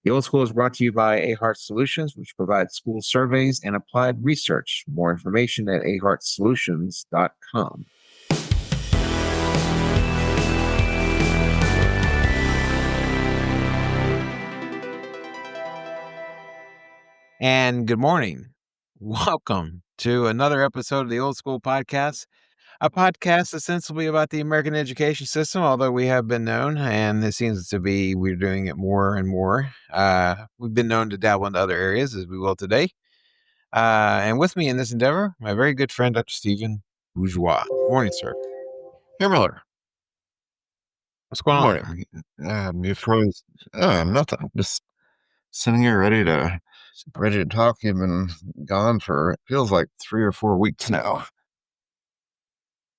The Old School is brought to you by Ahart Solutions, which provides school surveys and applied research. More information at ahartsolutions.com. And good morning. Welcome to another episode of the Old School Podcast, a podcast ostensibly about the American education system, although we have been known, and it seems to be we're doing it more and more. We've been known to dabble into other areas, as we will today. And with me in this endeavor, my very good friend, Dr. Stephen Bourgeois. Morning, sir. Hey, Miller. What's going Morning. You froze. Nothing. Just sitting here ready to talk. You've been gone for, it feels like 3 or 4 weeks now.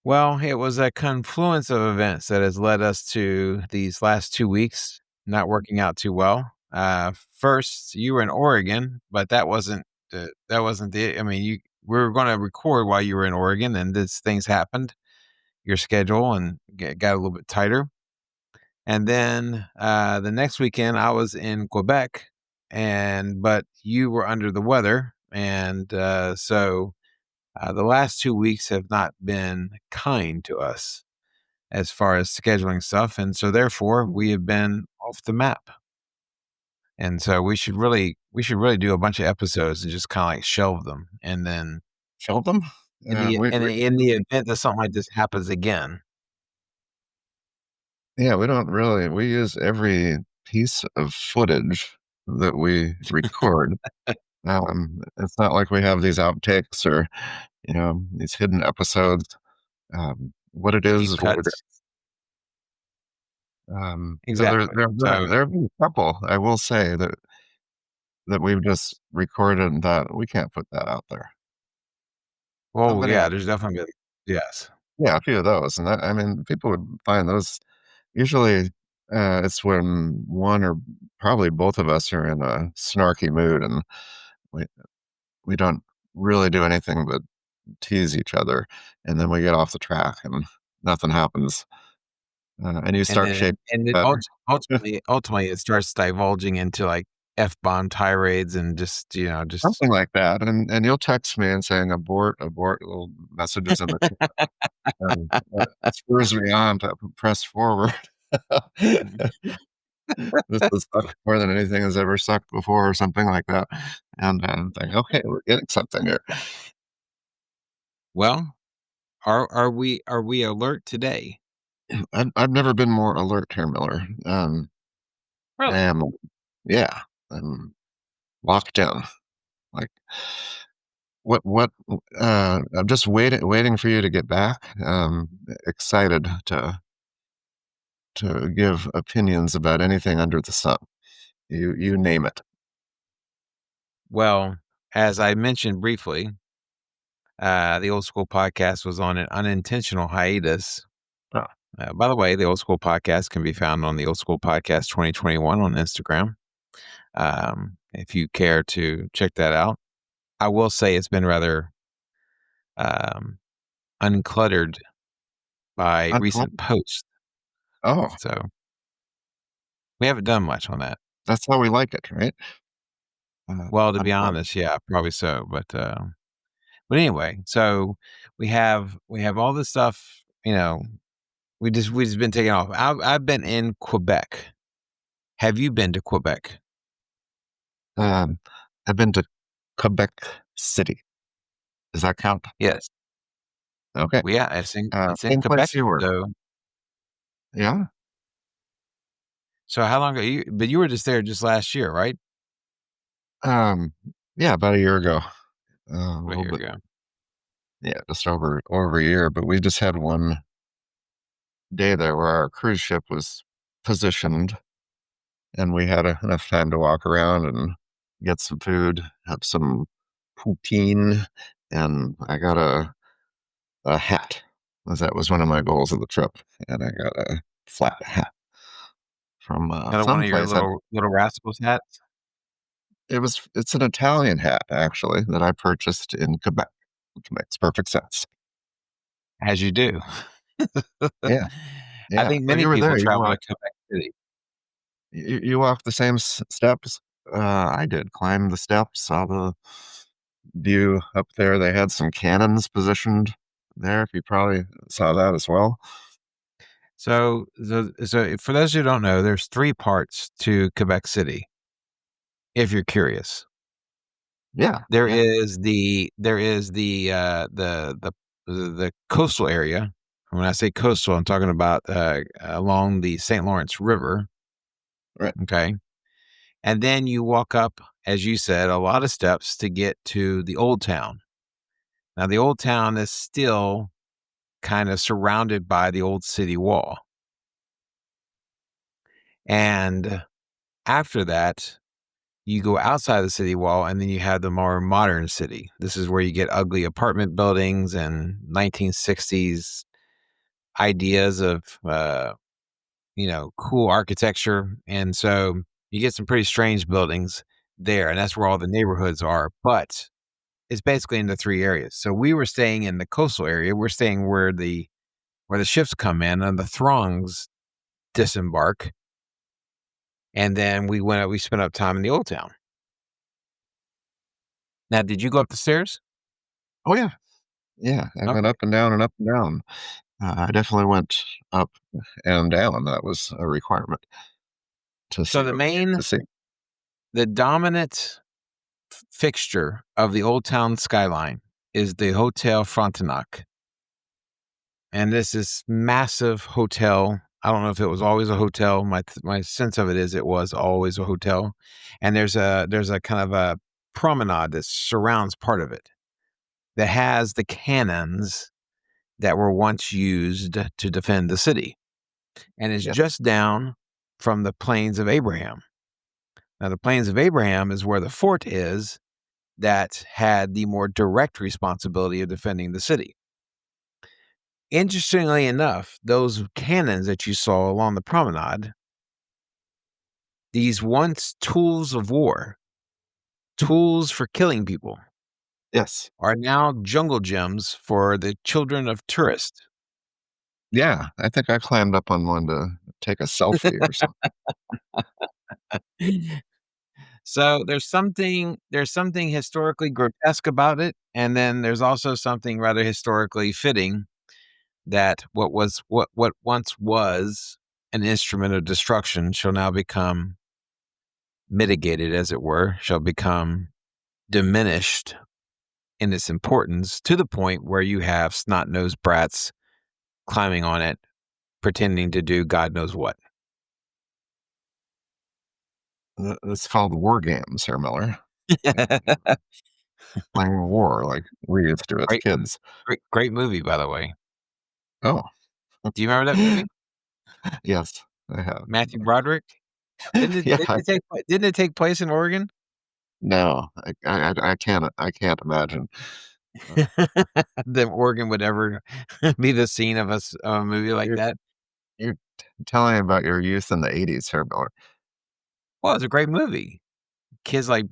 Well, it was a confluence of events that has led us to these last 2 weeks not working out too well. First, you were in Oregon, but that wasn't the. I mean, we were going to record while you were in Oregon, and these things happened. Your schedule and got a little bit tighter. And then the next weekend, I was in Quebec, but you were under the weather, and so the last 2 weeks have not been kind to us as far as scheduling stuff, and so therefore we have been off the map. And so we should really do a bunch of episodes and just kind of like shelve them, and then Shelve them? in the event that something like this happens again. Yeah, we use every piece of footage that we record. It's not like we have these outtakes or, these hidden episodes. What it is Deep what we're cuts. Exactly. Exactly. There have been a couple, I will say, that we've just recorded that we can't put that out there. Oh, yeah, there's definitely been, yes. Yeah, a few of those. And I mean, people would find those usually it's when one or probably both of us are in a snarky mood and we don't really do anything but tease each other, and then we get off the track and nothing happens. And you start shaking. And ultimately it starts divulging into like F-bomb tirades and just Something like that. And you'll text me and saying abort, little messages in the chat. And that spurs me on to press forward. This has sucked more than anything has ever sucked before, or something like that. And think, okay, we're getting something here. Well, are we alert today? I've never been more alert here, Miller. Really? I am, yeah, I'm locked in. Like, I'm just waiting for you to get back. Excited to give opinions about anything under the sun. You name it. Well, as I mentioned briefly, the Old School Podcast was on an unintentional hiatus. Oh. By the way, the Old School Podcast can be found on the Old School Podcast 2021 on Instagram. If you care to check that out. I will say it's been rather uncluttered by recent posts. Oh. So we haven't done much on that. That's how we like it, right? Well, to be honest, yeah, probably so. But anyway, so we have all this stuff, we just been taking off. I've been in Quebec. Have you been to Quebec? I've been to Quebec City. Does that count? Yes. Okay. Well, yeah, it's in Quebec. So, yeah. So how long ago but you were just there just last year, right? Yeah, about a year ago. A year ago. Yeah, just over a year. But we just had one day there where our cruise ship was positioned, and we had enough time to walk around and get some food, have some poutine, and I got a hat. That was one of my goals of the trip, and I got a flat hat from one of your little rascals hats. It's an Italian hat, actually, that I purchased in Quebec, which makes perfect sense. As you do. Yeah. I think many people travel to Quebec City. You walk the same steps I did. Climbed the steps, saw the view up there. They had some cannons positioned there. If you probably saw that as well. So for those who don't know, there's three parts to Quebec City. If you're curious, Yeah, there yeah, is the coastal area. When I say coastal, I'm talking about along the St. Lawrence River. right. Okay, and then you walk up, as you said, a lot of steps to get to the old town. Now, the old town is still kind of surrounded by the old city wall, and after that, you go outside the city wall, and then you have the more modern city. This is where you get ugly apartment buildings and 1960s ideas of, cool architecture. And so you get some pretty strange buildings there, and that's where all the neighborhoods are. But it's basically into three areas. So we were staying in the coastal area. We're staying where the ships come in and the throngs disembark. And then we spent up time in the old town. Now, did you go up the stairs? Oh yeah, yeah. I went Okay. up and down and up and down. I definitely went up and down. That was a requirement to So see the what we needed main, to see. the dominant fixture of the old town skyline is the Hotel Frontenac. And this is massive hotel. I don't know if it was always a hotel. My sense of it is it was always a hotel. And there's a kind of a promenade that surrounds part of it that has the cannons that were once used to defend the city. And it's Yeah. just down from the Plains of Abraham. Now, the Plains of Abraham is where the fort is that had the more direct responsibility of defending the city. Interestingly enough, those cannons that you saw along the promenade, these once tools of war, tools for killing people, Yes. are now jungle gyms for the children of tourists. Yeah. I think I climbed up on one to take a selfie or something. So there's something historically grotesque about it, and then there's also something rather historically fitting that what once was an instrument of destruction shall now become mitigated, as it were, shall become diminished in its importance to the point where you have snot-nosed brats climbing on it, pretending to do God knows what. It's called war games, Sir Miller. Playing a war like we used to as Great, kids. great movie, by the way. Oh, Do you remember that movie? yes, I have. Matthew Broderick? Didn't it Yeah, didn't it take didn't it take place in Oregon? no, I can't imagine. Uh, That Oregon would ever be the scene of a movie like you're that? you're telling me about your youth in the '80s, Sir Miller. Well, it's a great movie. Kids like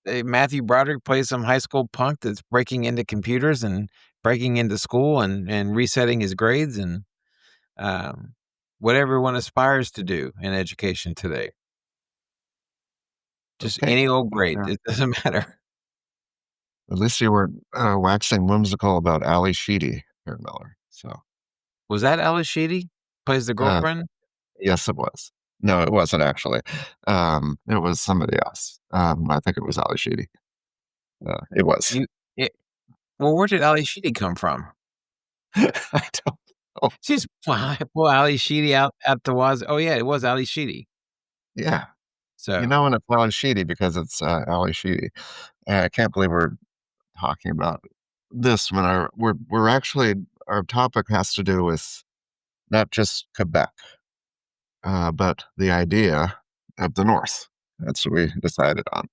Matthew Broderick plays some high school punk that's breaking into computers and breaking into school and resetting his grades and, um, what everyone aspires to do in education today. Just Okay, any old grade, yeah. it doesn't matter. At least you weren't waxing whimsical about Ali Sheedy, Sir Miller. So, Was that Alice Sheedy? Plays the uh, girlfriend? yes, it was. No, it wasn't actually. It was somebody else. I think it was Ali Sheedy. It was. You it Well, where did Ali Sheedy come from? I don't know. She's pull Ali Sheedy out the was oh, yeah, it was Ali Sheedy. Yeah. You So, know when it's Ali Sheedy because it's Ali Sheedy. I can't believe we're talking about this when we're actually our topic has to do with not just Quebec, but the idea of the North. That's what we decided on.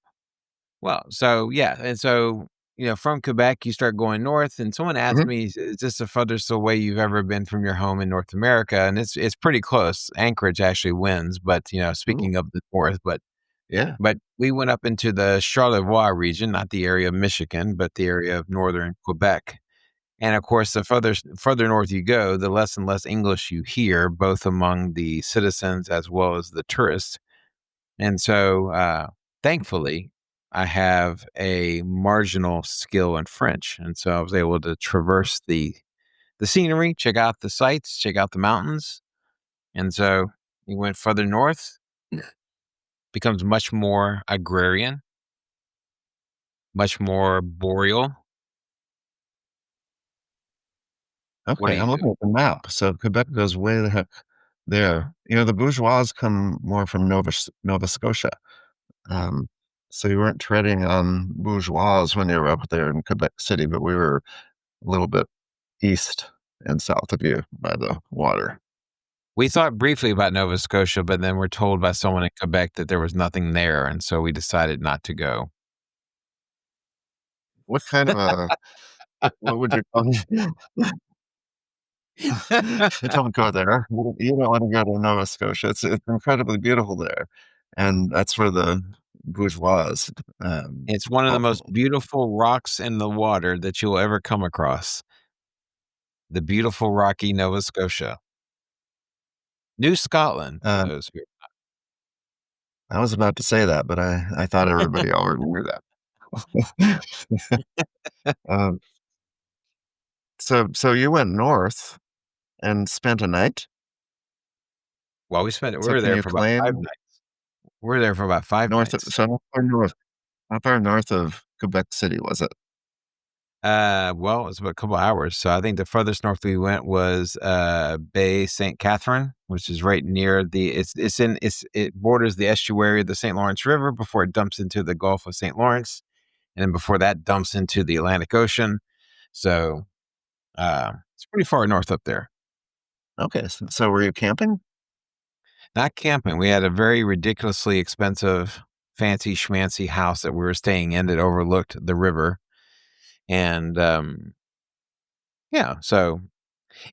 yeah, and so, from Quebec, you start going north, and someone asked Mhm. me, "Is this the furthest away you've ever been from your home in North America?" And it's pretty close. Anchorage actually wins, but, Ooh, speaking of the North, yeah. but we went up into the Charlevoix region, not the area of Michigan, but the area of northern Quebec, And of course, the further north you go, the less and less English you hear, both among the citizens as well as the tourists. And so, thankfully, I have a marginal skill in French, and so I was able to traverse the scenery, check out the sights, check out the mountains. And so you went further north, becomes much more agrarian, much more boreal. What do Okay, you I'm do? looking at the map. So Quebec goes way the heck there. You know, the bourgeois come more from Nova Scotia. Um, so you weren't treading on bourgeois when you were up there in Quebec City, but we were a little bit east and south of you by the water. We thought briefly about Nova Scotia, but then we're told by someone in Quebec that there was nothing there, and so we decided not to go. What kind of a what would you call don't go there. You don't wanna go to Nova Scotia. It's incredibly beautiful there, and that's where the bourgeois, It's one of the most cultural. beautiful rocks in the water that you'll ever come across. The beautiful rocky Nova Scotia. New Scotland for Uh, those who I was about to say that, but I thought everybody already knew that. Um, so you went north and spent a night? well, we So were can there you for about 5 claim nights. We were there for about 5 north of nights. so how far north of Quebec City was it? Well, it's about a couple hours. So I think the furthest north we went was Bay St. Catherine, which is right near it borders the estuary of the St. Lawrence River before it dumps into the Gulf of St. Lawrence, and then before that dumps into the Atlantic Ocean. So it's pretty far north up there. Okay, so were you camping? Not camping. We had a very ridiculously expensive, fancy schmancy house that we were staying in that overlooked the river. And yeah, so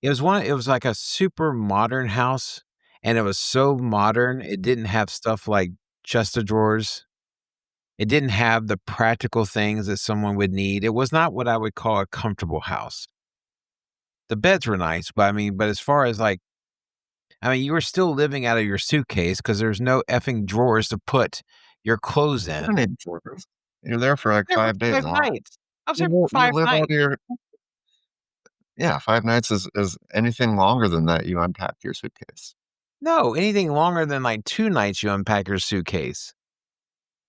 it was like a super modern house, and it was so modern, it didn't have stuff like chest of drawers. It didn't have the practical things that someone would need. It was not what I would call a comfortable house. The beds were nice, but as far as like you were still living out of your suitcase because there's no effing drawers to put your clothes You don't in. need drawers. You're there for, like, There for 5 days, 5 huh? nights. I was there for You 5 live out nights. of your yeah, 5 nights is anything longer than that, you unpack your suitcase. No, anything longer than, like, 2 nights, you unpack your suitcase.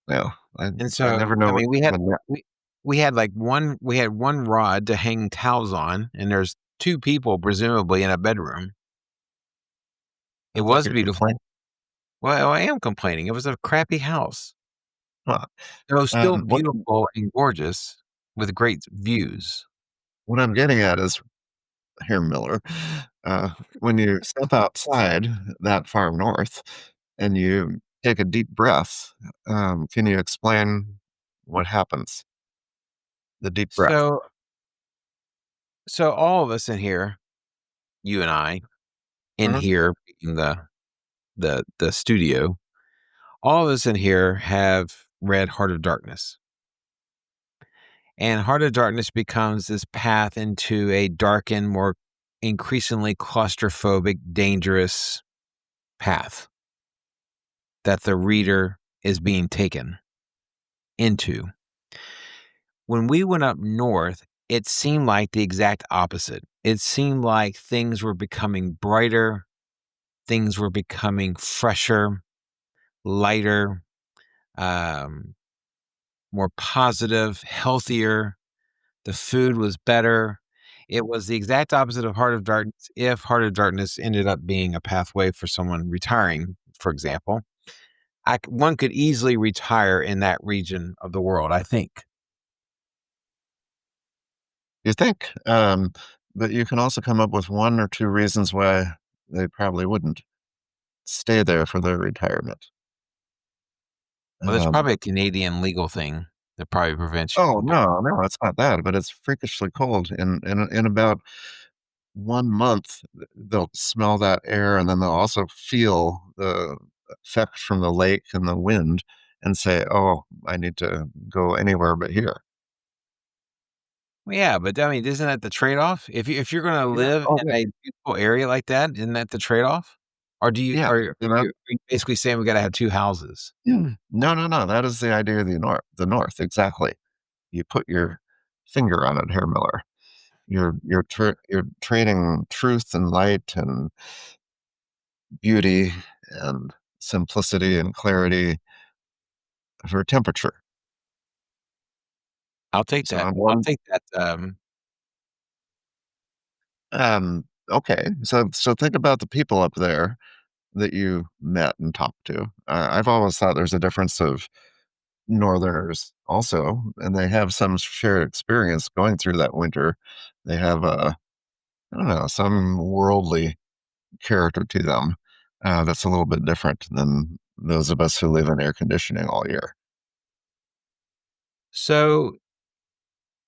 No, And I never so, know what we had, like, we had 1 rod to hang towels on, and there's 2 people presumably in a bedroom. It sounds like was you're complaining. beautiful. Well, I am complaining. It was a crappy house. Huh, It was still what beautiful and gorgeous with great views. what I'm getting at is here, Miller, when you step outside that far north and you take a deep breath, can you explain what happens? The deep breath. So so all of us in here, you and I, in Mhm. here in the studio, all of us in here have read Heart of Darkness. And Heart of Darkness becomes this path into a darkened, more increasingly claustrophobic, dangerous path that the reader is being taken into. When we went up north, it seemed like the exact opposite. It seemed like things were becoming brighter, things were becoming fresher, lighter, um, more positive, healthier. The food was better. It was the exact opposite of Heart of Darkness if Heart of Darkness ended up being a pathway for someone retiring, for example. One could easily retire in that region of the world, I think. You think, but you can also come up with 1 or 2 reasons why they probably wouldn't stay there for their retirement. Well, there's Um, probably a Canadian legal thing that probably prevents you oh, from doing. no, it's not that, but it's freakishly cold. In about 1 month, they'll smell that air, and then they'll also feel the effect from the lake and the wind and say, "Oh, I need to go anywhere but here." Well, yeah, but I mean, isn't that the trade-off? If you're gonna Yeah. live Oh, in yeah. a beautiful area like that, isn't that the trade-off? Or do you Yeah. are you basically saying we gotta have 2 houses? No, no, no. That is the idea of the North. The North, exactly. You put your finger on it, Herr Miller. You're trading truth and light and beauty and simplicity and clarity for temperature. I'll take So that. on I'll one, take that, okay, so think about the people up there that you met and talked to. I've always thought there's a difference of Northerners also, and they have some shared experience going through that winter. They have I don't know, some worldly character to them that's a little bit different than those of us who live in air conditioning all year. so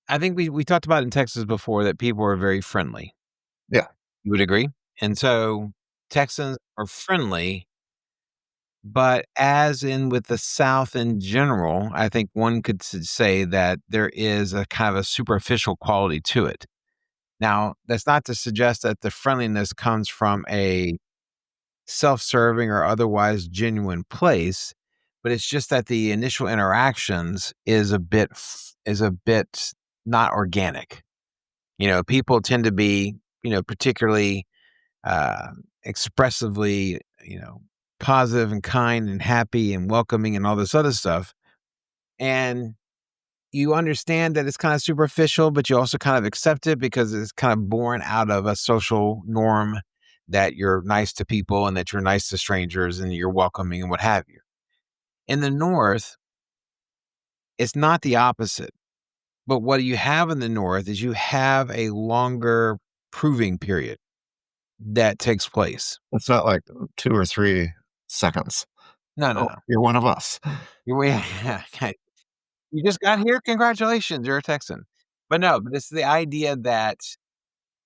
I think we talked about in Texas before that people are very friendly. Yeah, You would agree? And so Texans are friendly, but as in with the South in general, I think one could say that there is a kind of a superficial quality to it. Now, that's not to suggest that the friendliness comes from a self-serving or otherwise genuine place, but it's just that the initial interactions is a bit not organic. People tend to be, particularly uh, expressively, positive and kind and happy and welcoming and all this other stuff. And you understand that it's kind of superficial, but you also kind of accept it because it's kind of born out of a social norm that you're nice to people and that you're nice to strangers and you're welcoming and what have you. In the North, it's not the opposite. But what you have in the North is you have a longer proving period that takes place. it's not like 2 or 3 seconds. No, no, Oh, no. you're one of us. Okay. You just got here. Congratulations. You're a Texan. But no, but it's the idea that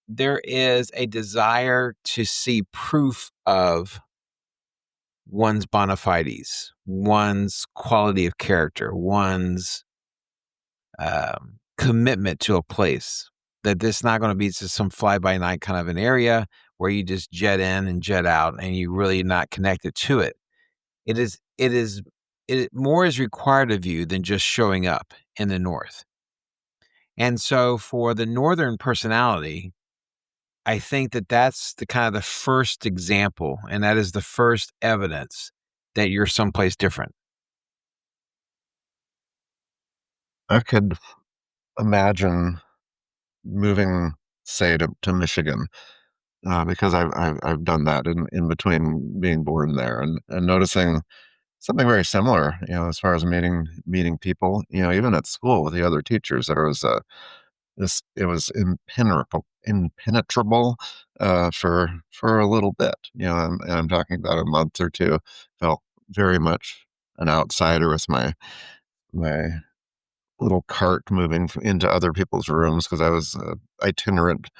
there is a desire to see proof of one's bona fides, one's quality of character, one's commitment to a place. That this not going to be just some fly by night kind of an area where you just jet in and jet out and you really not connected to it. It more is required of you than just showing up in the North. And so for the Northern personality, I think that that's the kind of the first example, and that is the first evidence that you're someplace different. I could imagine moving, say, to Michigan because I've done that in between being born there and noticing something very similar. As far as meeting people. Even at school with the other teachers, there was this it was impenetrable for a little bit. And I'm talking about a month or two. Felt very much an outsider with my little cart moving into other people's rooms because I was a itinerant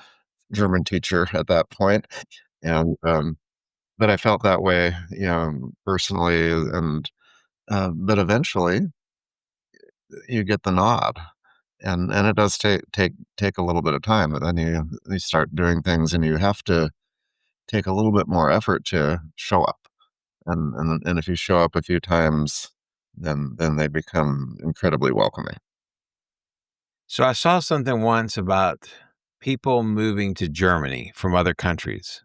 German teacher at that point, and but I felt that way, personally, and but eventually you get the nod, and it does take a little bit of time, but then you start doing things, and you have to take a little bit more effort to show up, and if you show up a few times, then they become incredibly welcoming. So I saw something once about people moving to Germany from other countries.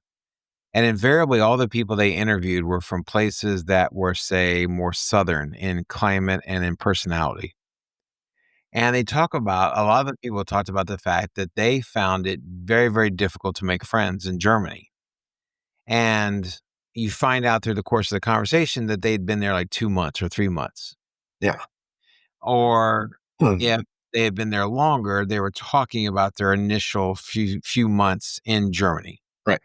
And invariably, all the people they interviewed were from places that were, say, more southern in climate and in personality. And they talk about a lot of the people talked about the fact that they found it very, very difficult to make friends in Germany. And you find out through the course of the conversation that they'd been there like 2 months or 3 months. Yeah. Or Hmm. if they had been there longer, they were talking about their initial few months in Germany. Right.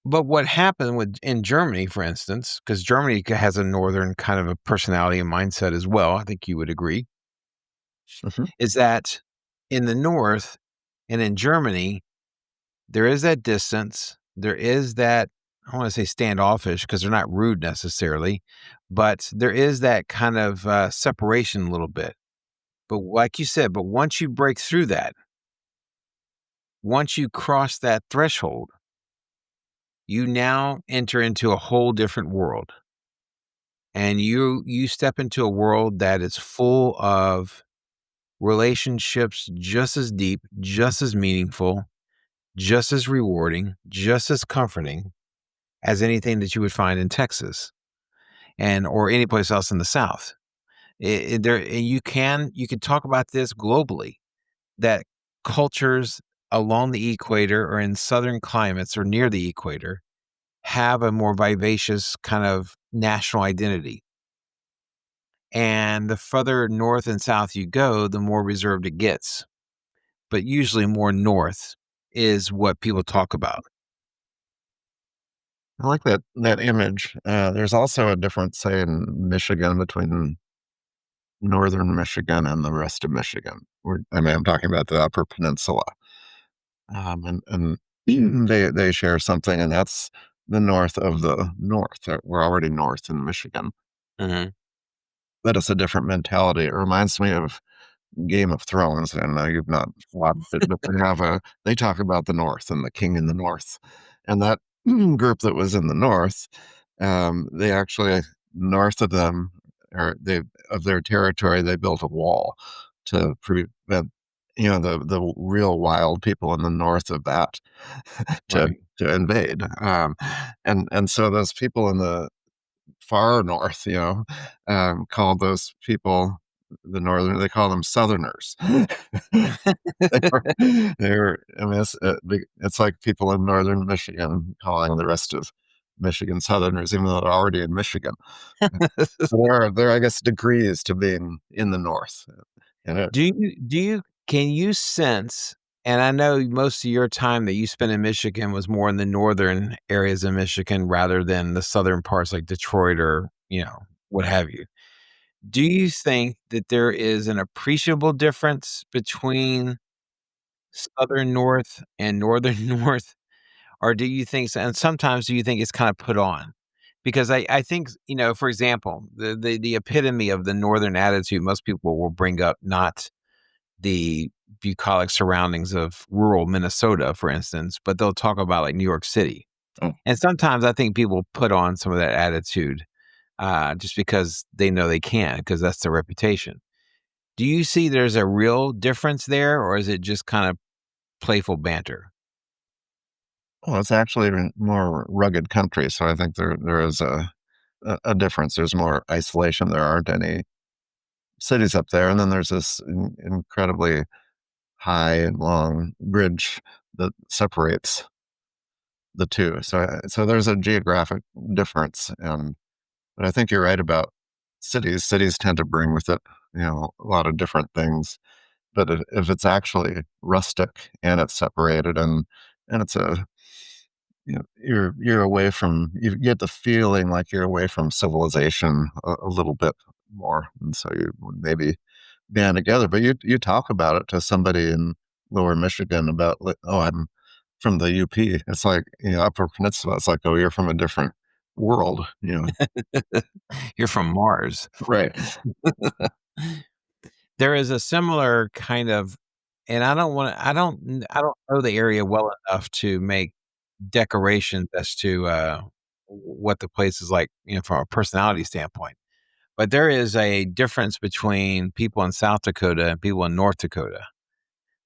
But what happened with in Germany, for instance, because Germany has a northern kind of a personality and mindset as well, I think you would agree, Mhm. is that in the north and in Germany, there is that distance. There is that, I want to say standoffish because they're not rude necessarily, but there is that kind of separation a little bit. But like you said, but once you break through that, once you cross that threshold, you now enter into a whole different world. And you step into a world that is full of relationships just as deep, just as meaningful, just as rewarding, just as comforting as anything that you would find in Texas and or any place else in the South. You can talk about this globally, that cultures along the equator or in southern climates or near the equator have a more vivacious kind of national identity. And the further north and south you go, the more reserved it gets. But usually more north is what people talk about. I like that image. There's also a difference, say, in Michigan between northern Michigan and the rest of Michigan. I'm talking about the Upper Peninsula, and they share something, and that's the north of the north. We're already north in Michigan, Mhm. but it's a different mentality. It reminds me of Game of Thrones, and I know you've not watched it, but they talk about the North and the king in the North, and that group that was in the North, they actually north of them, or they of their territory, they built a wall to prevent, the real wild people in the north of that to Right. to invade, and so those people in the far north, called those people they call them Southerners. They were, I mean, it's like people in northern Michigan calling the rest of Michigan Southerners, even though they're already in Michigan. There are, I guess, degrees to being in the north. And it, Can you sense, and I know most of your time that you spent in Michigan was more in the northern areas of Michigan rather than the southern parts like Detroit or, what have you. Do you think that there is an appreciable difference between southern north and northern north? Or do you think and sometimes do you think it's kind of put on? Because I think, for example, the epitome of the northern attitude, most people will bring up not the bucolic surroundings of rural Minnesota, for instance, but they'll talk about like New York City. oh, And sometimes I think people put on some of that attitude just because they know they can, because that's their reputation. Do you see there's a real difference there, or is it just kind of playful banter? well, it's actually a more rugged country, so I think there is a difference. There's more isolation. There aren't any cities up there, and then there's this incredibly high and long bridge that separates the two. So there's a geographic difference, but I think you're right about cities. Cities tend to bring with it, a lot of different things. But if it's actually rustic and it's separated and it's you're away from, you get the feeling like you're away from civilization a little bit more, and so you would maybe band together. But you talk about it to somebody in Lower Michigan about, like, oh, I'm from the UP. It's like, Upper Peninsula. It's like, oh, you're from a different world. You're from Mars. Right. There is a similar kind of, and I don't know the area well enough to make decorations as to, what the place is like, from a personality standpoint. But there is a difference between people in South Dakota and people in North Dakota.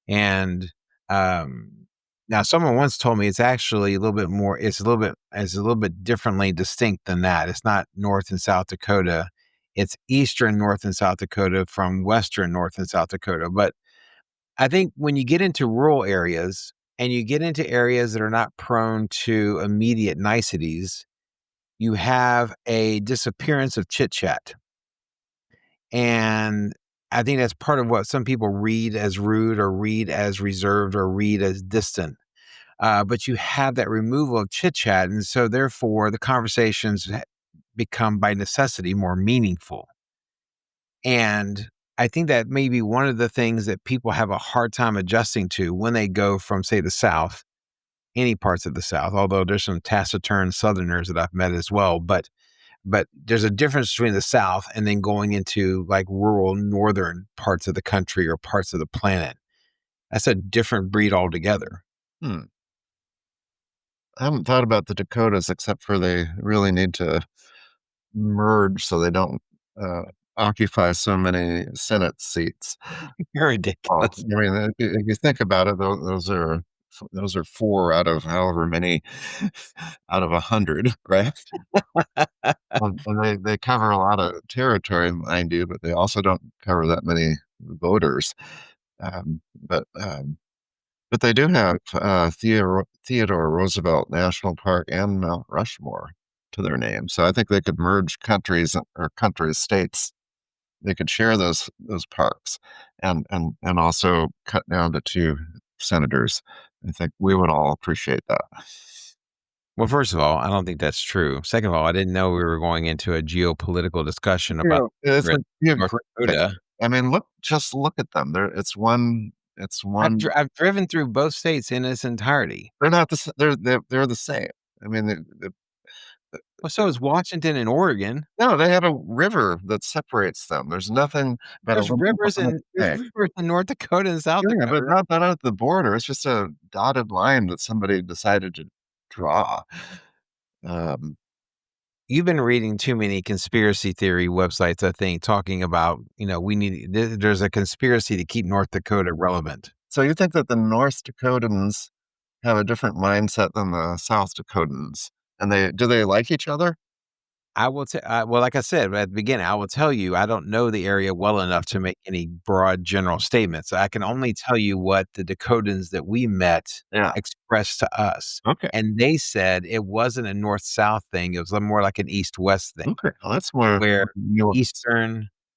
And, um, now someone once told me it's actually it's a little bit differently distinct than that. It's not North and South Dakota. It's Eastern North and South Dakota from Western North and South Dakota. But I think when you get into rural areas and you get into areas that are not prone to immediate niceties, you have a disappearance of chit chat. And I think that's part of what some people read as rude or read as reserved or read as distant. But you have that removal of chit chat. And so, therefore, the conversations become by necessity more meaningful. And I think that may be one of the things that people have a hard time adjusting to when they go from, say, the South, any parts of the South, although there's some taciturn Southerners that I've met as well. But But there's a difference between the South and then going into like rural northern parts of the country or parts of the planet. That's a different breed altogether. Hmm. I haven't thought about the Dakotas except for they really need to merge so they don't uh, occupy so many Senate seats. You're Oh, ridiculous. I mean, if you think about it, those are four out of however many out of 100, right? And they cover a lot of territory, mind you, but they also don't cover that many voters. Um, but um, but they do have Theodore Roosevelt National Park and Mount Rushmore to their name. So I think they could merge states. They could share those parks, and also cut down to two senators. I think we would all appreciate that. Well, first of all, I don't think that's true. Second of all, I didn't know we were going into a geopolitical discussion about Yeah, it's a North geographic. Dakota. I mean, just look at them. It's one. It's one. I've driven through both states in its entirety. They're not the. They're the same. I mean, Well, so is Washington and Oregon. no, they have a river that separates them. There's nothing but a There's little rivers line. in North Dakota and South Yeah, but Dakota. not at the border. It's just a dotted line that somebody decided to draw. Um, You've been reading too many conspiracy theory websites, I think, talking about, there's a conspiracy to keep North Dakota relevant. so you think that the North Dakotans have a different mindset than the South Dakotans, and do they like each other? I will well, like I said at the beginning, I will tell you, I don't know the area well enough to make any broad general statements. I can only tell you what the Dakotans that we met Yeah. expressed to us. Okay. And they said it wasn't a north-south thing. It was more like an east-west thing, Okay. Well, that's more where nuanced.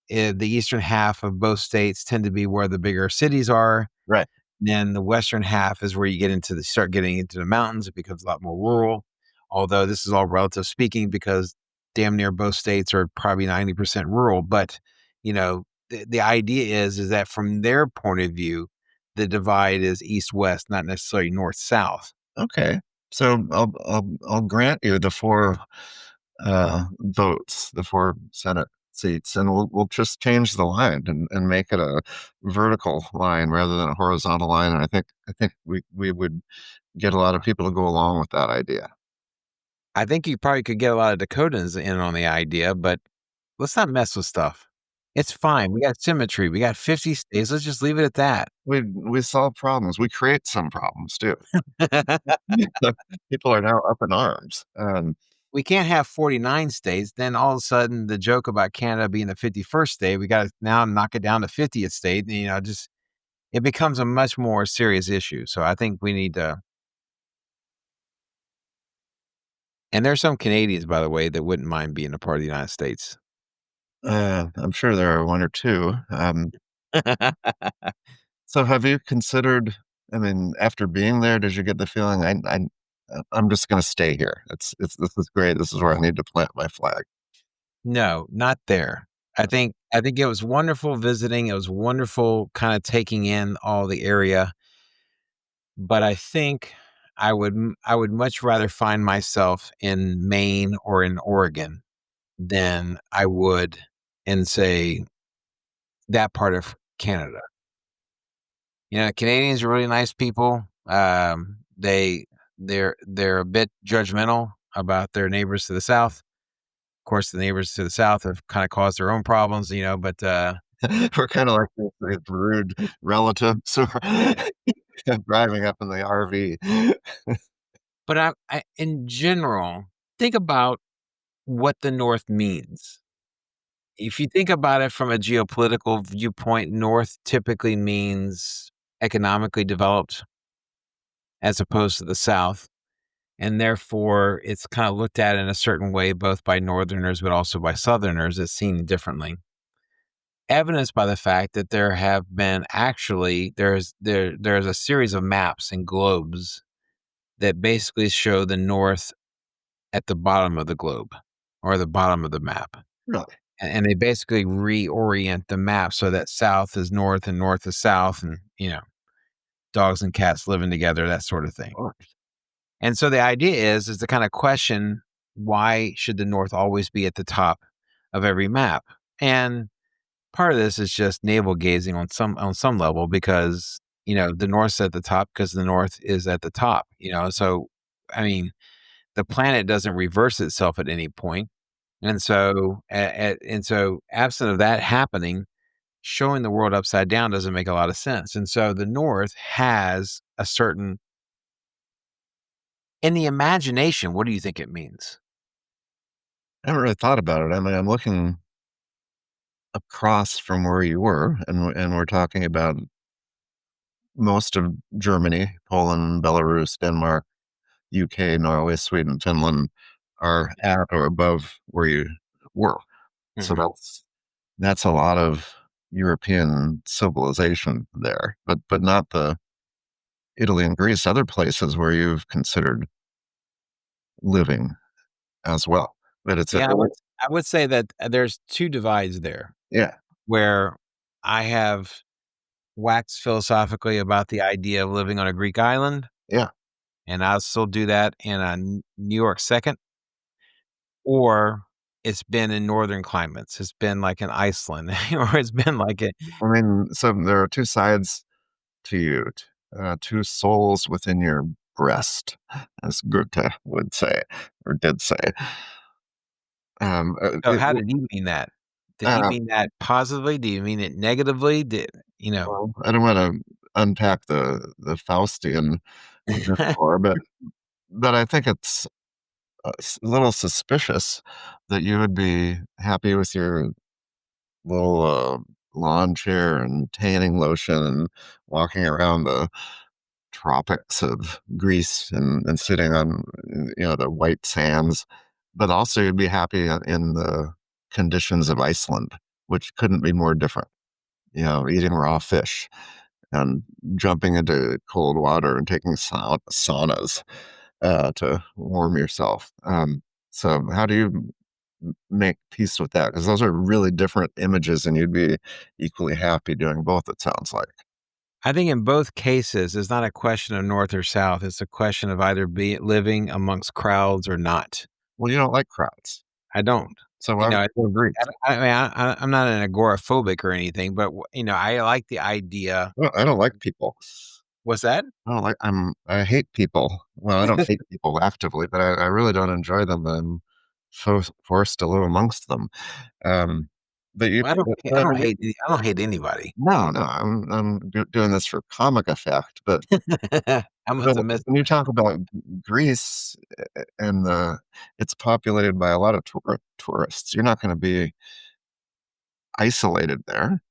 the eastern half of both states tend to be where the bigger cities are. Right. Then the western half is where you start getting into the mountains. It becomes a lot more rural. Although this is all relative speaking because damn near both states are probably 90% rural. But, the idea is that from their point of view, the divide is east-west, not necessarily north-south. Okay. So I'll grant you the four votes, the four Senate seats, and we'll just change the line and make it a vertical line rather than a horizontal line. And I think we would get a lot of people to go along with that idea. I think you probably could get a lot of Dakotans in on the idea, but let's not mess with stuff. It's fine. We got symmetry. We got 50 states. Let's just leave it at that. We solve problems. We create some problems too. So people are now up in arms. We can't have 49 states. Then all of a sudden, the joke about Canada being the 51st state, we got to now knock it down to 50th state. And, it becomes a much more serious issue. So I think we need to. And there's some Canadians, by the way, that wouldn't mind being a part of the United States. I'm sure there are one or two. So have you considered? I mean, after being there, did you get the feeling I'm just going to stay here? This is great. This is where I need to plant my flag. No, not there. I think it was wonderful visiting. It was wonderful kind of taking in all the area. But I think I would much rather find myself in Maine or in Oregon than I would in, say, that part of Canada. Canadians are really nice people. They're a bit judgmental about their neighbors to the south. Of course, the neighbors to the south have kind of caused their own problems, but We're kind of like these rude relatives who are driving up in the RV. but in general, think about what the North means. If you think about it from a geopolitical viewpoint, North typically means economically developed as opposed to the South. And therefore, it's kind of looked at in a certain way, both by Northerners, but also by Southerners. It's seen differently. Evidenced by the fact that there have been there's a series of maps and globes that basically show the North at the bottom of the globe or the bottom of the map. Really? And they basically reorient the map so that South is North and North is South and, dogs and cats living together, that sort of thing. Oh, And so the idea is to kind of question why should the North always be at the top of every map? And part of this is just navel gazing on some level because, the North's at the top because the North is at the top, so, I mean, the planet doesn't reverse itself at any point, and so absent of that happening, showing the world upside down doesn't make a lot of sense, and so the North has a certain in the imagination, what do you think it means? I haven't really thought about it. I mean, I'm looking across from where you were, and we're talking about most of Germany, Poland, Belarus, Denmark, UK, Norway, Sweden, Finland are at or above where you were. So Mhm. that's a lot of European civilization there, but not the Italy and Greece, other places where you've considered living as well. But it's a Yeah, I would say that, there's 2 divides there, yeah, where I have waxed philosophically about the idea of living on a Greek island, yeah. and I'll still do that in a New York second, or it's been in northern climates. It's been like in Iceland, or it's been like a I mean, so there are two sides to you, two souls within your breast, as Goethe would say or did say. so how did he mean that? Did he Uh, mean that positively? Do you mean it negatively? well, I don't want to unpack the Faustian metaphor, but I think it's a little suspicious that you would be happy with your little lawn chair and tanning lotion and walking around the tropics of Greece and sitting on the white sands, but also you'd be happy in the conditions of Iceland, which couldn't be more different. Eating raw fish and jumping into cold water and taking saunas to warm yourself. So how do you make peace with that? Because those are really different images, and you'd be equally happy doing both. It sounds like. I think in both cases, it's not a question of north or south. It's a question of either be living amongst crowds or not. Well, you don't like crowds, I don't. so You why would know, I you agree? I mean, I'm not an agoraphobic or anything, but I like the idea. Well, I don't like people. What's that? I hate people. Well, I don't hate people actively, but I really don't enjoy them. I'm so forced to live amongst them. Um, but you, I don't hate I don't hate anybody. no, no, I'm doing this for comic effect. But I but must have missed when you talk about Greece and it's populated by a lot of tourists, you're not going to be isolated there.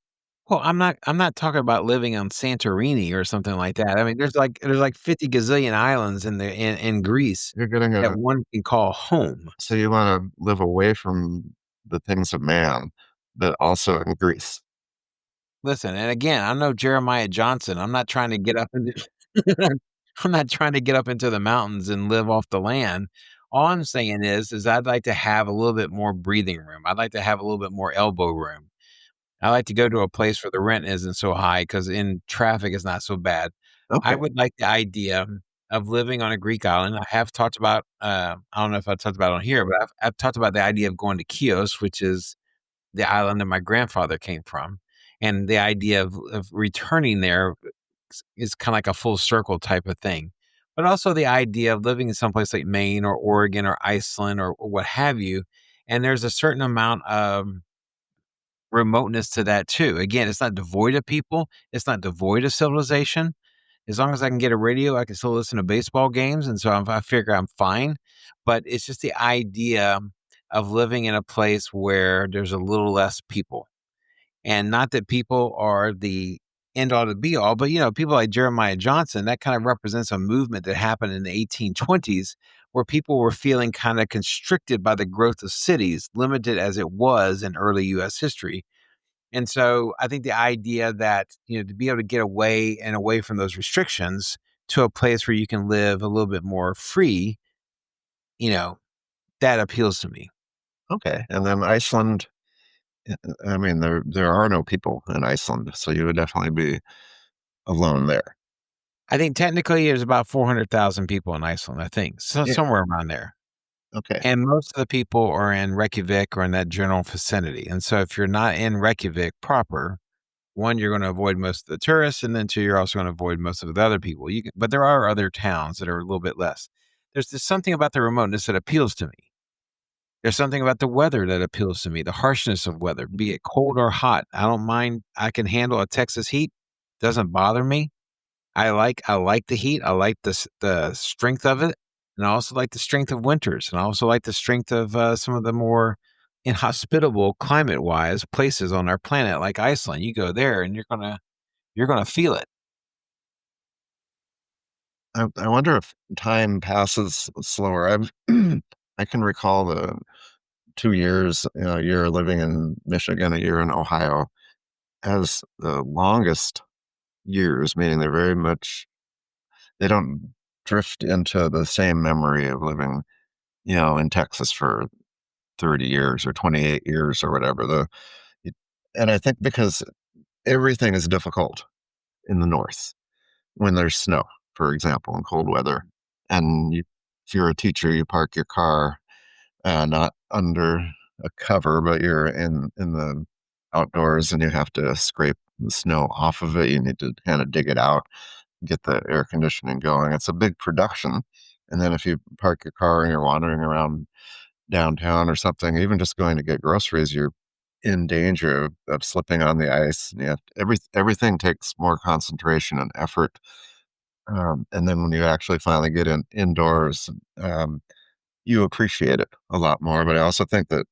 well, I'm not talking about living on Santorini or something like that. I mean, there's like 50 gazillion islands in Greece You're getting that a one can call home. So you want to live away from the things of man, but also in Greece. Listen, and again, I'm no Jeremiah Johnson. I'm not trying to get up into I'm not trying to get up into the mountains and live off the land. All I'm saying is I'd like to have a little bit more breathing room. I'd like to have a little bit more elbow room. I like to go to a place where the rent isn't so high because in traffic it's not so bad. I Okay. would like the idea of living on a Greek island. I have talked about, I don't know if I talked about it on here, but I've talked about the idea of going to Chios, which is the island that my grandfather came from. And the idea of returning there is kind of like a full circle type of thing. But also the idea of living in someplace like Maine or Oregon or Iceland or what have you. And there's a certain amount of remoteness to that too. Again, it's not devoid of people. It's not devoid of civilization. As long as I can get a radio, I can still listen to baseball games, and so I figure I'm fine. But it's just the idea of living in a place where there's a little less people, and not that people are the end all to be all, but people like Jeremiah Johnson, that kind of represents a movement that happened in the 1820s, where people were feeling kind of constricted by the growth of cities, limited as it was in early U.S. history. And so I think the idea that, to be able to get away from those restrictions to a place where you can live a little bit more free, you know, that appeals to me. Okay. And then Iceland, I mean, there are no people in Iceland, so you would definitely be alone there. I think technically there's about 400,000 people in Iceland, I think. So Yeah. somewhere around there. Okay. And most of the people are in Reykjavik or in that general vicinity. And so if you're not in Reykjavik proper, one, you're going to avoid most of the tourists, and then two, you're also going to avoid most of the other people. But there are other towns that are a little bit less. There's just something about the remoteness that appeals to me. There's something about the weather that appeals to me, the harshness of weather, be it cold or hot. I don't mind. I can handle a Texas heat. Doesn't bother me. I like the heat. I like the strength of it, and I also like the strength of winters, and I also like the strength of some of the more inhospitable climate-wise places on our planet, like Iceland. You go there, and you're gonna feel it. I wonder if time passes slower. I can recall the 2 years, a year living in Michigan, a year in Ohio, as the longest years, meaning they don't drift into the same memory of living, in Texas for 30 years or 28 years or whatever. And I think because everything is difficult in the North when there's snow, for example, in cold weather. And if you're a teacher, you park your car not under a cover, but you're in the outdoors and you have to scrape the snow off of it. You need to kind of dig it out, get the air conditioning going. It's a big production. And then if you park your car and you're wandering around downtown or something, even just going to get groceries, you're in danger of slipping on the ice. And everything takes more concentration and effort. And then when you actually finally get indoors, um, you appreciate it a lot more. But I also think that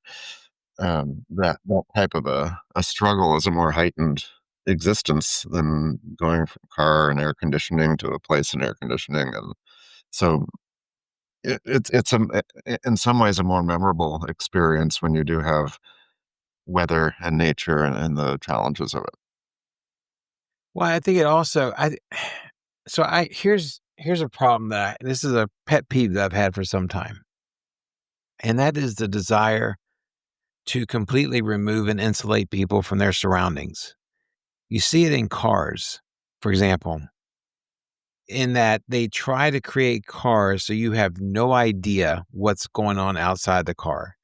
that type of a struggle is a more heightened existence than going from car and air conditioning to a place in air conditioning, and so in some ways a more memorable experience when you do have weather and nature and the challenges of it. Well, I think it also I so I here's a problem this is a pet peeve that I've had for some time, and that is the desire to completely remove and insulate people from their surroundings. You see it in cars, for example, in that they try to create cars so you have no idea what's going on outside the car.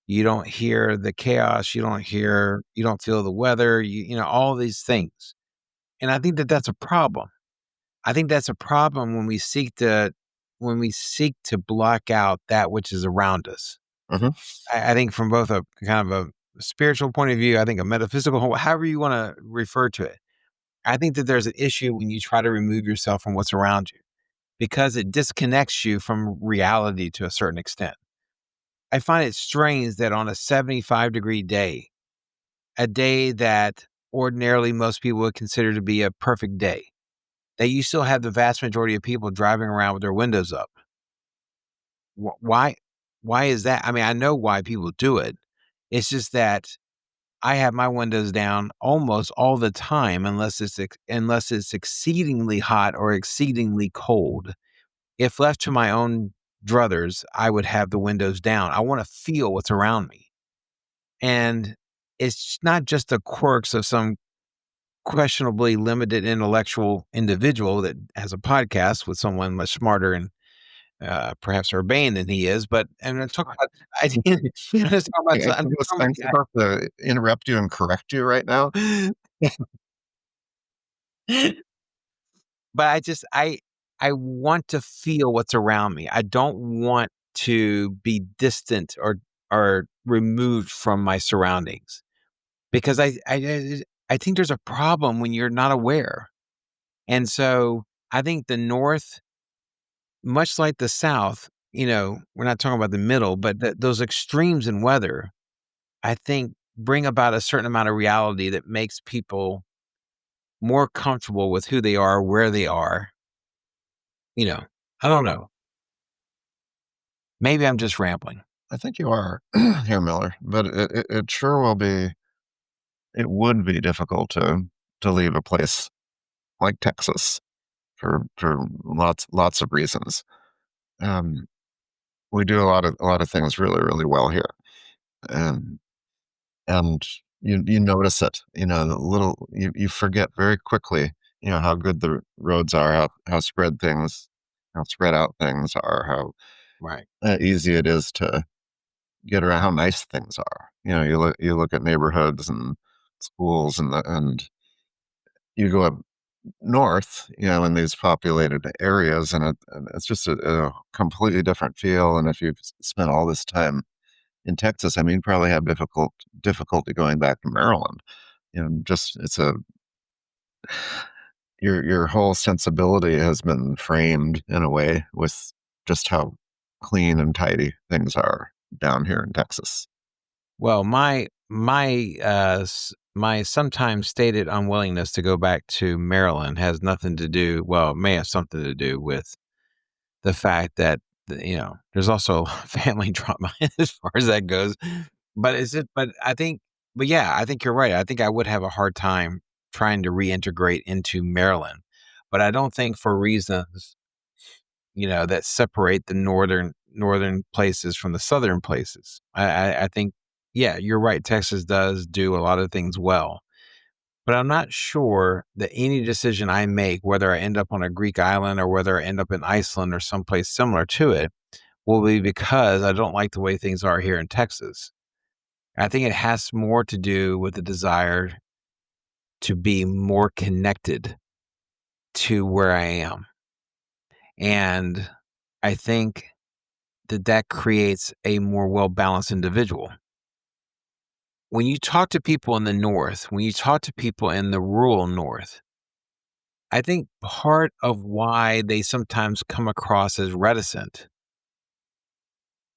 You don't hear the chaos, you don't feel the weather, all these things. And I think that that's a problem. I think that's a problem when we seek to block out that which is around us. Hmm. I think from both a kind of a spiritual point of view, I think a metaphysical, however you want to refer to it. I think that there's an issue when you try to remove yourself from what's around you because it disconnects you from reality to a certain extent. I find it strange that on a 75-degree day, a day that ordinarily most people would consider to be a perfect day, that you still have the vast majority of people driving around with their windows up. Why? Why is that? I mean, I know why people do it. It's just that I have my windows down almost all the time, unless it's exceedingly hot or exceedingly cold. If left to my own druthers, I would have the windows down. I want to feel what's around me, and it's not just the quirks of some questionably limited intellectual individual that has a podcast with someone much smarter and perhaps urbane than he is. But and I'm talking about, I didn't, I'm just talking about I'm somebody. supposed to interrupt you and correct you right now. But I want to feel what's around me. I don't want to be distant or removed from my surroundings because I think there's a problem when you're not aware. And so I think the North, much like the South, we're not talking about the middle, but those extremes in weather, I think bring about a certain amount of reality that makes people more comfortable with who they are, where they are. You know, I don't know. Maybe I'm just rambling. I think you are here, Miller, but it sure will be. It would be difficult to leave a place like Texas for lots of reasons. Um, we do a lot of things really really well here, um, and you notice it. The little you forget very quickly. How good the roads are, how spread out things are, how Right. easy it is to get around, how nice things are. You look at neighborhoods and schools, and you go up north, in these populated areas, and it's just a completely different feel. And if you've spent all this time in Texas, I mean, you probably have difficulty going back to Maryland. Just it's a your whole sensibility has been framed in a way with just how clean and tidy things are down here in Texas. Well, my sometimes stated unwillingness to go back to Maryland has nothing to do. Well, it may have something to do with the fact that there's also family drama as far as that goes. But is it? But I think. But yeah, I think you're right. I think I would have a hard time trying to reintegrate into Maryland, but I don't think for reasons that separate the northern places from the southern places. I think, yeah, you're right. Texas does do a lot of things well, but I'm not sure that any decision I make, whether I end up on a Greek island or whether I end up in Iceland or someplace similar to it, will be because I don't like the way things are here in Texas. I think it has more to do with the desire to be more connected to where I am. And I think that creates a more well-balanced individual. When you talk to people in the North, when you talk to people in the rural North, I think part of why they sometimes come across as reticent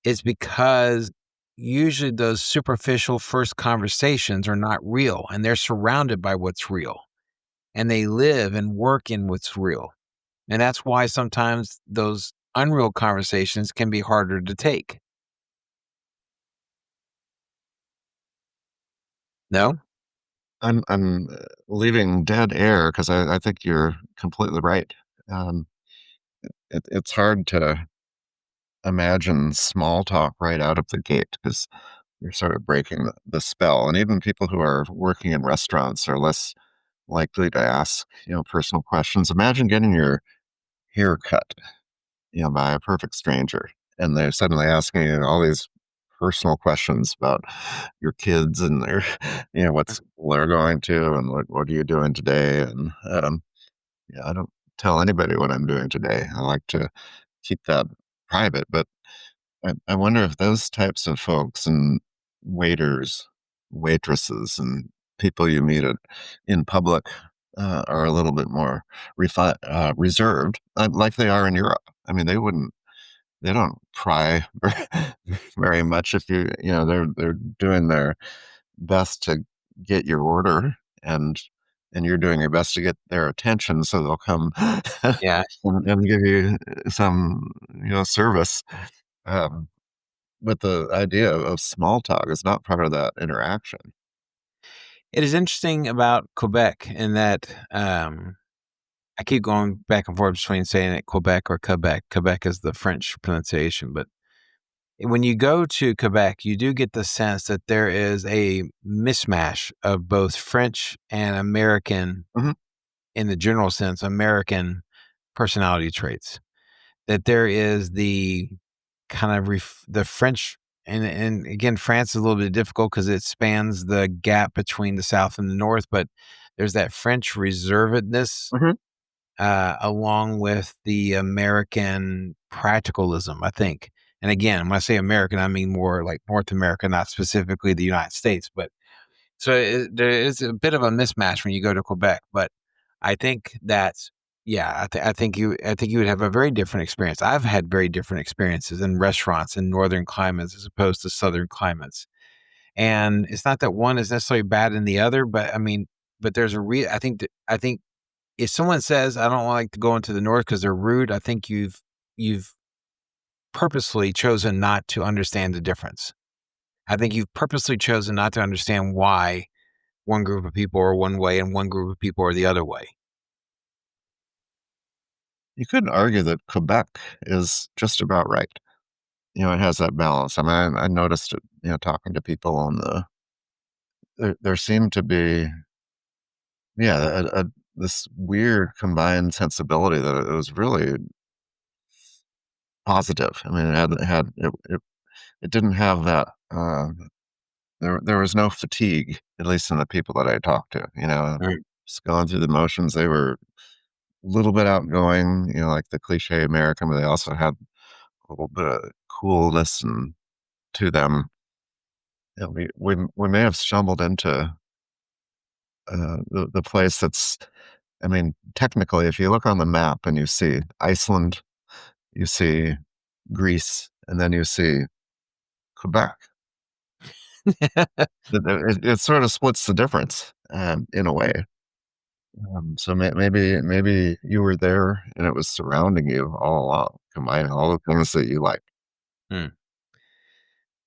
is because usually those superficial first conversations are not real, and they're surrounded by what's real, and they live and work in what's real. And that's why sometimes those unreal conversations can be harder to take. No? I'm leaving dead air because I think you're completely right. Um, it's hard to imagine small talk right out of the gate because you're sort of breaking the spell. And even people who are working in restaurants are less likely to ask, personal questions. Imagine getting your hair cut, by a perfect stranger, and they're suddenly asking you all these personal questions about your kids and their, what school they're going to, and what are you doing today, and yeah, I don't tell anybody what I'm doing today. I like to keep that private, but I wonder if those types of folks and waiters, waitresses, and people you meet in public are a little bit more reserved, like they are in Europe. I mean, they don't pry very much if they're doing their best to get your order, and you're doing your best to get their attention, so they'll come Yeah. and give you some service. Um, but the idea of small talk is not part of that interaction. It is interesting about Quebec in that I keep going back and forth between saying it Quebec or Quebec. Quebec is the French pronunciation, but when you go to Quebec, you do get the sense that there is a mismatch of both French and American, Mhm. in the general sense, American personality traits. That there is the kind of the French, and again, France is a little bit difficult because it spans the gap between the South and the North, but there's that French reservedness Mhm. along with the American practicalism, I think. And again, when I say American, I mean more like North America, not specifically the United States. But so there is a bit of a mismatch when you go to Quebec. But I think that's yeah, I think you would have a very different experience. I've had very different experiences in restaurants in northern climates as opposed to southern climates. And it's not that one is necessarily bad in the other, but I mean, but there's a I think if someone says, "I don't like to go into the North because they're rude," I think you've purposely chosen not to understand the difference. I think you've purposely chosen not to understand why one group of people are one way and one group of people are the other way. You could argue that Quebec is just about right. It has that balance. I mean, I noticed it, talking to people on there seemed to be, yeah, this weird combined sensibility that it was really positive. I mean, it didn't have that. There was no fatigue, at least in the people that I talked to. Right. Just going through the motions. They were a little bit outgoing, like the cliche American, but they also had a little bit of coolness and to them. We may have stumbled into the place that's. I mean, technically, if you look on the map and you see Iceland, you see Greece, and then you see Quebec. It sort of splits the difference, in a way. So maybe you were there and it was surrounding you all along, combining all the things that you like. Hmm.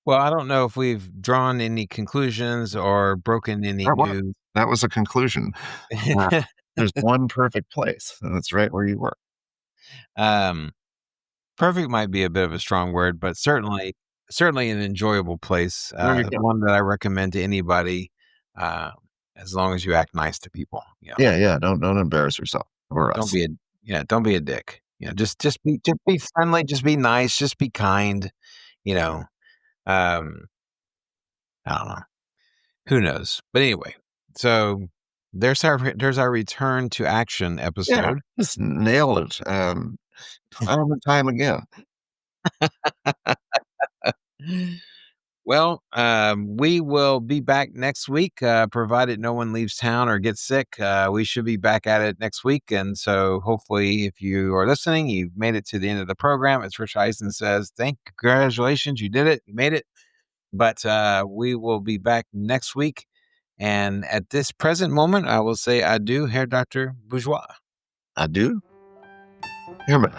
Well, I don't know if we've drawn any conclusions or broken any That was new. that was a conclusion. Uh, there's one perfect place, and it's right where you were. um, Perfect might be a bit of a strong word, but certainly an enjoyable place. There you go. One that I recommend to anybody, uh, as long as you act nice to people. Yeah. Don't embarrass yourself or Don't us. be don't be a dick. Just be friendly, just be nice, just be kind. You know, um, I don't know. Who knows? But anyway, so there's our return to action Yeah, episode. just nailed it. Time and time again. Well, we will be back next week, provided no one leaves town or gets sick. We should be back at it next week. And so hopefully, if you are listening, you've made it to the end of the program. As Rich Eisen says, congratulations, you did it, you made it. But we will be back next week. And at this present moment, I will say adieu, Herr Dr. Bourgeois. I do. Here, man.